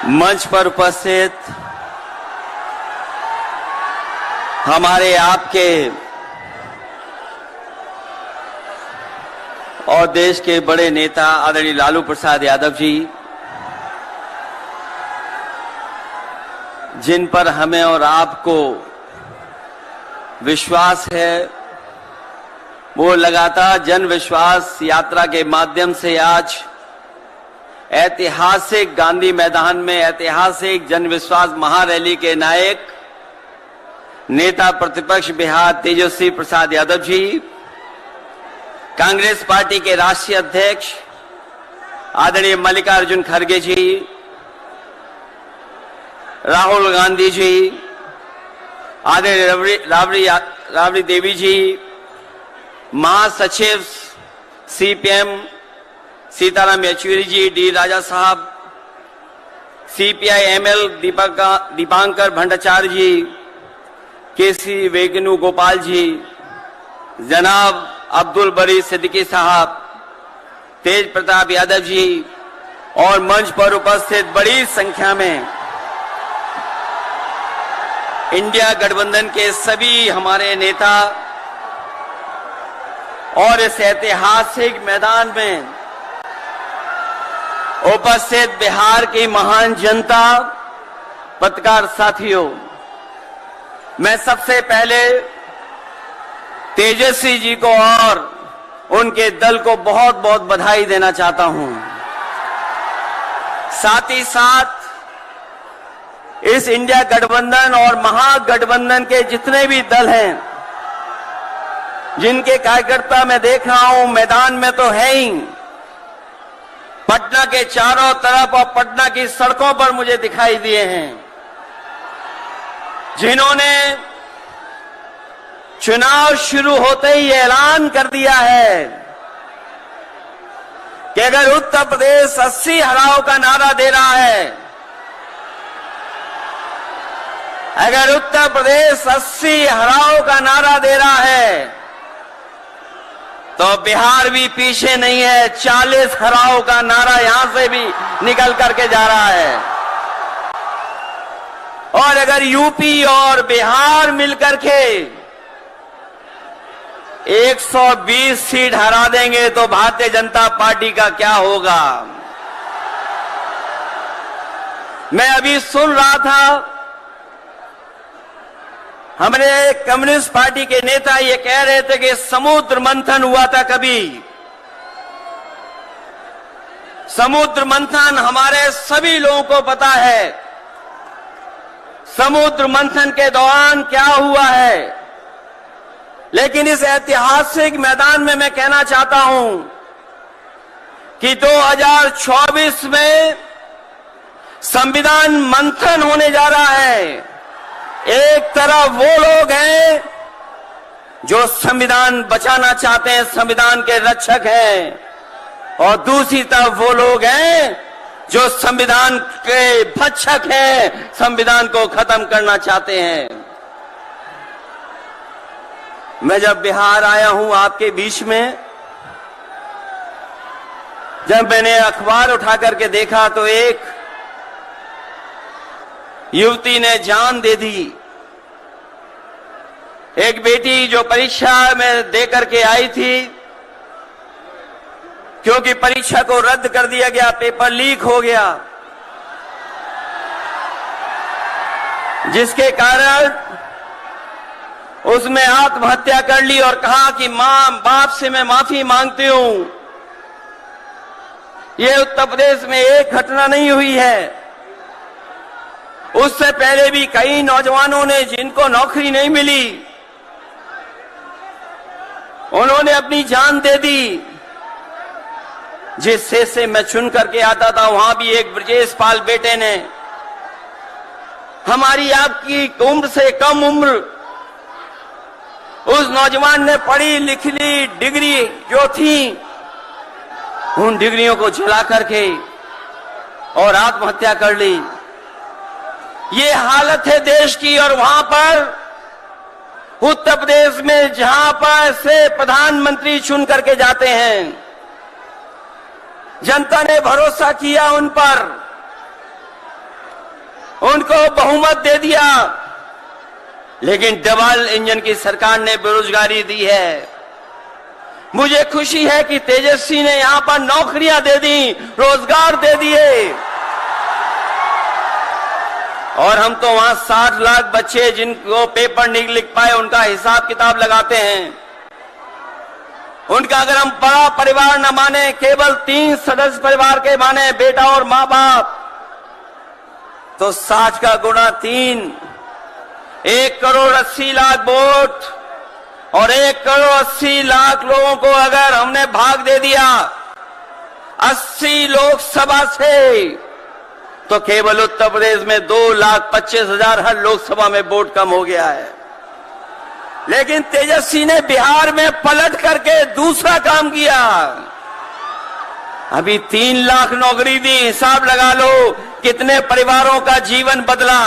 मंच पर उपस्थित हमारे आपके और देश के बड़े नेता आदरणीय लालू प्रसाद यादव जी, जिन पर हमें और आपको विश्वास है, वो लगातार जन विश्वास यात्रा के माध्यम से आज ऐतिहासिक गांधी मैदान में ऐतिहासिक जन विश्वास महारैली के नायक नेता प्रतिपक्ष बिहार तेजस्वी प्रसाद यादव जी, कांग्रेस पार्टी के राष्ट्रीय अध्यक्ष आदरणीय मल्लिकार्जुन खड़गे जी, राहुल गांधी जी, आदरणीय राबड़ी देवी जी, महासचिव सीपीएम सीताराम येचुरी जी, डी राजा साहब, सीपीआई एमएल दीपांकर भट्टाचार्य जी, केसी वेणुगोपाल जी, जनाब अब्दुल बरी सिद्दीकी साहब, तेज प्रताप यादव जी और मंच पर उपस्थित बड़ी संख्या में इंडिया गठबंधन के सभी हमारे नेता और इस ऐतिहासिक मैदान में उपस्थित बिहार की महान जनता, पत्रकार साथियों, मैं सबसे पहले तेजस्वी जी को और उनके दल को बहुत बहुत बधाई देना चाहता हूं। साथ ही साथ इस इंडिया गठबंधन और महागठबंधन के जितने भी दल हैं, जिनके कार्यकर्ता मैं देख रहा हूं मैदान में तो है ही, पटना के चारों तरफ और पटना की सड़कों पर मुझे दिखाई दिए हैं, जिन्होंने चुनाव शुरू होते ही ऐलान कर दिया है कि अगर उत्तर प्रदेश 80 हराओ का नारा दे रहा है, अगर उत्तर प्रदेश 80 हराओ का नारा दे रहा है तो बिहार भी पीछे नहीं है, 40 हराओ का नारा यहां से भी निकल करके जा रहा है। और अगर यूपी और बिहार मिलकर के 120 सीट हरा देंगे तो भारतीय जनता पार्टी का क्या होगा। मैं अभी सुन रहा था, हमारे कम्युनिस्ट पार्टी के नेता ये कह रहे थे कि समुद्र मंथन हुआ था कभी। समुद्र मंथन हमारे सभी लोगों को पता है, समुद्र मंथन के दौरान क्या हुआ है। लेकिन इस ऐतिहासिक मैदान में मैं कहना चाहता हूं कि 2024 में संविधान मंथन होने जा रहा है। एक तरफ वो लोग हैं जो संविधान बचाना चाहते हैं, संविधान के रक्षक हैं, और दूसरी तरफ वो लोग हैं जो संविधान के भक्षक हैं, संविधान को खत्म करना चाहते हैं। मैं जब बिहार आया हूं आपके बीच में, जब मैंने अखबार उठा करके देखा तो एक युवती ने जान दे दी। एक बेटी जो परीक्षा में दे करके आई थी, क्योंकि परीक्षा को रद्द कर दिया गया, पेपर लीक हो गया, जिसके कारण उसने आत्महत्या कर ली और कहा कि मां बाप से मैं माफी मांगती हूं। यह उत्तर प्रदेश में एक घटना नहीं हुई है, उससे पहले भी कई नौजवानों ने, जिनको नौकरी नहीं मिली, उन्होंने अपनी जान दे दी। जिस से मैं चुन करके आता था, वहां भी एक ब्रजेश पाल बेटे ने, हमारी आपकी उम्र से कम उम्र, उस नौजवान ने पढ़ी लिखी डिग्री जो थी, उन डिग्रियों को जला करके और आत्महत्या कर ली। ये हालत है देश की। और वहां पर उत्तर प्रदेश में जहां पर से प्रधानमंत्री चुन करके जाते हैं, जनता ने भरोसा किया उन पर, उनको बहुमत दे दिया, लेकिन डबल इंजन की सरकार ने बेरोजगारी दी है। मुझे खुशी है कि तेजस्वी ने यहां पर नौकरियां दे दी, रोजगार दे दिए, और हम तो वहां 60 लाख बच्चे जिनको पेपर नहीं लिख पाए उनका हिसाब किताब लगाते हैं। उनका अगर हम बड़ा परिवार न माने, केवल 3 सदस्य परिवार के माने, बेटा और मां बाप, तो 60 का गुणा 3, 1,80,00,000 वोट और 1,80,00,000 लोगों को अगर हमने भाग दे दिया 80 लोकसभा से, तो केवल उत्तर प्रदेश में 2,25,000 हर लोकसभा में वोट कम हो गया है। लेकिन तेजस्वी ने बिहार में पलट करके दूसरा काम किया। अभी 3 लाख नौकरी दी, हिसाब लगा लो कितने परिवारों का जीवन बदला।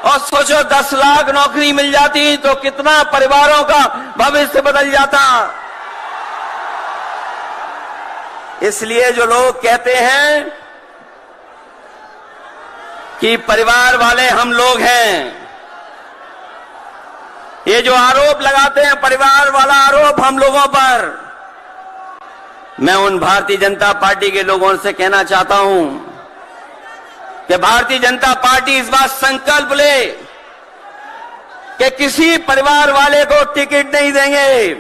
और सोचो 10 लाख नौकरी मिल जाती तो कितना परिवारों का भविष्य बदल जाता। इसलिए जो लोग कहते हैं कि परिवार वाले हम लोग हैं, ये जो आरोप लगाते हैं परिवार वाला आरोप हम लोगों पर, मैं उन भारतीय जनता पार्टी के लोगों से कहना चाहता हूं कि भारतीय जनता पार्टी इस बात संकल्प ले कि किसी परिवार वाले को टिकट नहीं देंगे,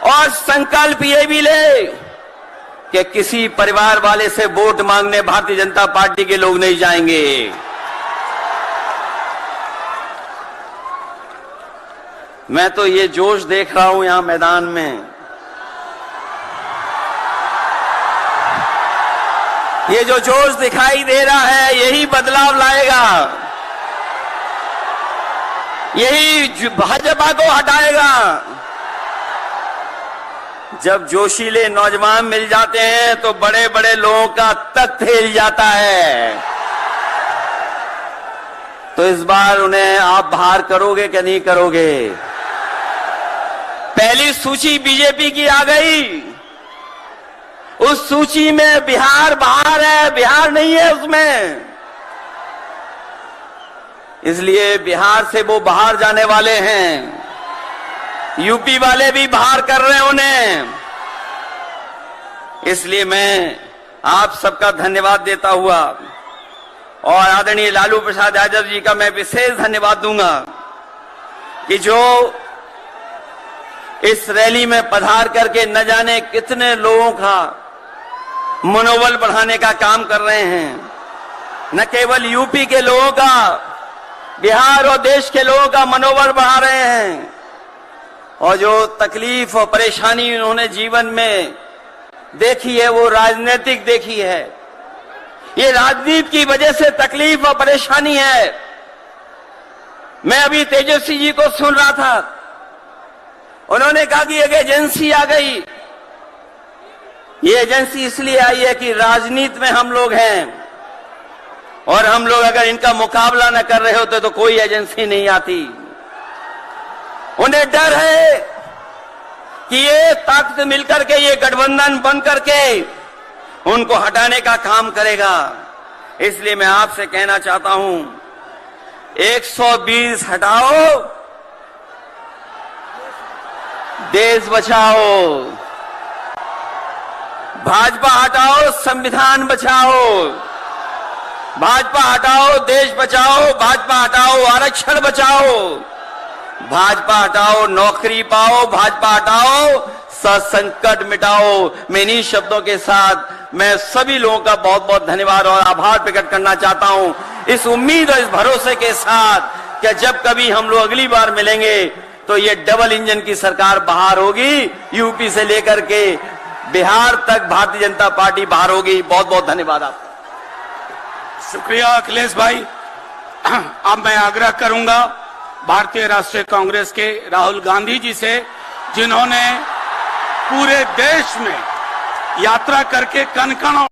और संकल्प ये भी ले कि किसी परिवार वाले से वोट मांगने भारतीय जनता पार्टी के लोग नहीं जाएंगे। मैं तो ये जोश देख रहा हूं यहां मैदान में, ये जो जोश दिखाई दे रहा है यही बदलाव लाएगा, यही भाजपा को हटाएगा। जब जोशीले नौजवान मिल जाते हैं तो बड़े बड़े लोगों का तख्त हिल जाता है। तो इस बार उन्हें आप बाहर करोगे कि नहीं करोगे? पहली सूची बीजेपी की आ गई, उस सूची में बिहार बाहर है, बिहार नहीं है उसमें। इसलिए बिहार से वो बाहर जाने वाले हैं, यूपी वाले भी बाहर कर रहे हैं उन्हें। इसलिए मैं आप सबका धन्यवाद देता हुआ और आदरणीय लालू प्रसाद यादव जी का मैं विशेष धन्यवाद दूंगा कि जो इस रैली में पधार करके न जाने कितने लोगों का मनोबल बढ़ाने का काम कर रहे हैं। न केवल यूपी के लोगों का, बिहार और देश के लोगों का मनोबल बढ़ा रहे हैं। और जो तकलीफ और परेशानी उन्होंने जीवन में देखी है वो राजनीतिक देखी है। ये राजनीति की वजह से तकलीफ और परेशानी है। मैं अभी तेजस्वी जी को सुन रहा था, उन्होंने कहा कि एक एजेंसी आ गई। ये एजेंसी इसलिए आई है कि राजनीति में हम लोग हैं, और हम लोग अगर इनका मुकाबला न कर रहे होते तो कोई एजेंसी नहीं आती। उन्हें डर है कि ये ताकत मिलकर के, ये गठबंधन बन करके उनको हटाने का काम करेगा। इसलिए मैं आपसे कहना चाहता हूं, 120 हटाओ, देश बचाओ। भाजपा हटाओ, संविधान बचाओ। भाजपा हटाओ, देश बचाओ। भाजपा हटाओ, आरक्षण बचाओ। भाजपा हटाओ, नौकरी पाओ। भाजपा हटाओ, संकट मिटाओ। मैं इन्हीं शब्दों के साथ मैं सभी लोगों का बहुत बहुत धन्यवाद और आभार प्रकट करना चाहता हूं, इस उम्मीद और इस भरोसे के साथ कि जब कभी हम लोग अगली बार मिलेंगे तो ये डबल इंजन की सरकार बाहर होगी, यूपी से लेकर के बिहार तक भारतीय जनता पार्टी बाहर होगी। बहुत बहुत धन्यवाद आपका। शुक्रिया अखिलेश भाई। अब मैं आग्रह करूंगा भारतीय राष्ट्रीय कांग्रेस के राहुल गांधी जी से, जिन्होंने पूरे देश में यात्रा करके कण कण